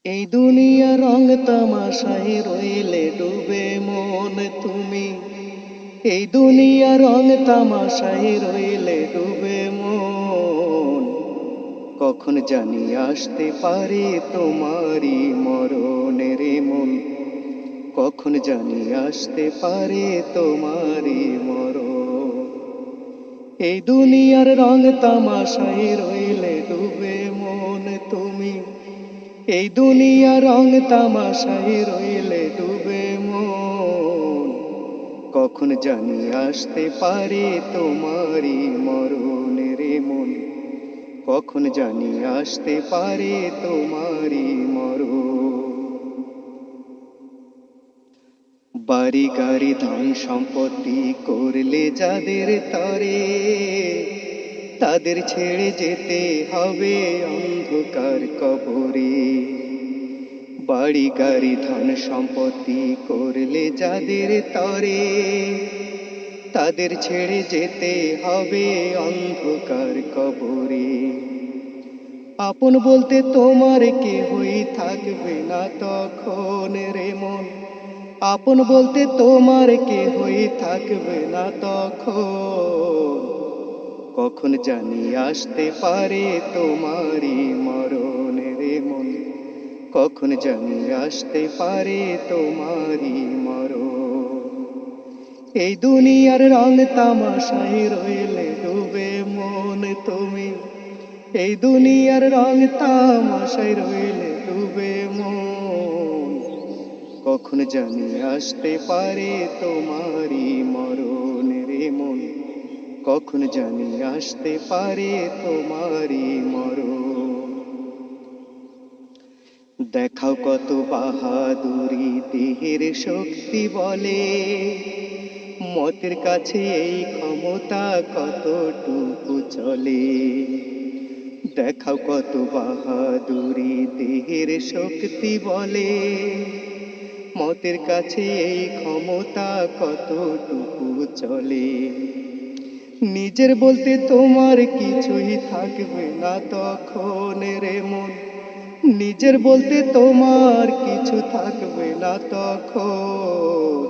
এই দুনিয়া রং তামাশায় রইলে ডুবে মন তুমি। এই দুনিয়া রং তামাশায় রইলে ডুবে মন। কখন জানি আসতে পারে তোমারই মরণের মন। কখন জানি আসতে পারে তোমারই মরণ। এই দুনিয়ার রং তামাশায় রইলে ডুবে মন তুমি। এই দুনিয়া রং তামাশায় রইলে ডুবে মন। কখন জানি আসতে পারে তোমারই মরণের মন। কখন জানি আসতে পারে তোমারই মরণ। বাড়ি গাড়ি ধন সম্পত্তি করলে যাদের তরে, তাদের ছেড়ে যেতে হবে অন্ধকার কবরে। বাড়ি গাড়ি ধন সম্পত্তি করলে যাদের তরে, তাদের ছেড়ে যেতে হবে অন্ধকার কবরে। আপন বলতে তোমার কেহই থাকবে না তখন রে মন। আপন বলতে তোমার কেহই থাকবে না তখন। কখন জানি আসতে পারে তোমারই মরণের মন। কখন জানি আসতে পারে তোমারই মরণ। এই দুনিয়ার রং তামাশায় রইলে ডুবে মন তুমি। এই দুনিয়ার রং তামাশায় রইলে ডুবে মন। কখন জানি আসতে পারে তোমারই মরণের মন। কখন জানি আসতে পারে তোমারই মরণ। দেখাও কত বাহাদুরি দেহের শক্তি বলে, মতের কাছে এই ক্ষমতা কতটুকু চলে। দেখাও কত বাহাদুরি দেহের শক্তি বলে, মতের কাছে এই ক্ষমতা কতটুকু চলে। নিজের বলতে তোমার কিছুই থাকবে না তখন রে মন। নিজের বলতে তোমার কিছু থাকবে না তখন।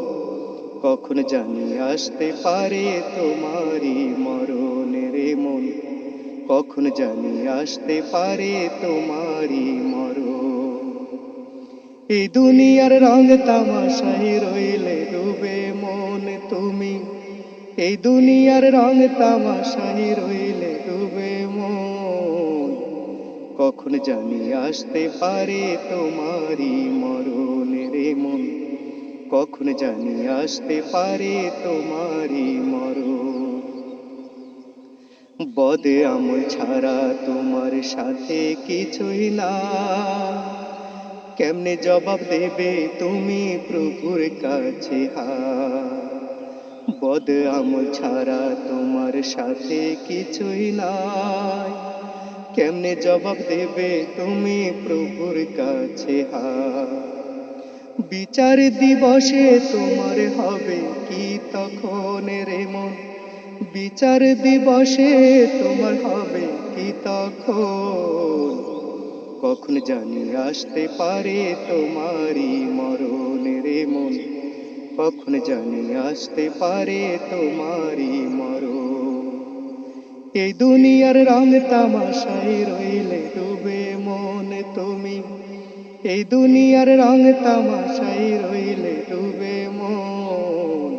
কখন জানি আসতে পারে তোমারই মরণের মন। কখন জানি আসতে পারে তোমারই মরণ। এই দুনিয়ার রং তামাশায় রইলে ডুবে মন তুমি। এই দুনিয়ার রং তামাশায় রইলে ডুবে মন। কখন জানি আসতে পারে তোমারই মরণের মন। কখন জানি আসতে পারে তোমারই মরণ। বদে আমল ছাড়া তোমার সাথে কিছুই না। কেমনে জবাব দেবে তুমি প্রভুর কাছে বদ আমল ছাড়া তোমার সাথে কিছুই নাই। কেমনে জবাব দেবে তুমি প্রভুর কাছে বিচার দিবসে তোমার হবে কি তখন রে মন। বিচার দিবসে তোমার হবে কি তখন। কখন জানি আসতে পারে তোমারই মরণের মন। কখন জানি আসতে পারে তোমারই মরণ। এই দুনিয়ার রং তামাশায় রইলে ডুবে মন তুমি। এই দুনিয়ার রং তামাশায় রইলে ডুবে মন।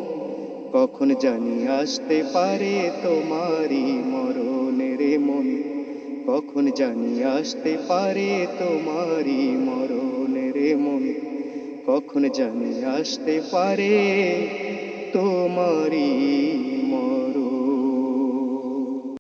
কখন জানি আসতে পারে তোমারই মরণের মন। কখন জানি আসতে পারে তোমারই মরণের মন। কখন জানি আসতে পারে তোমারই মরণ।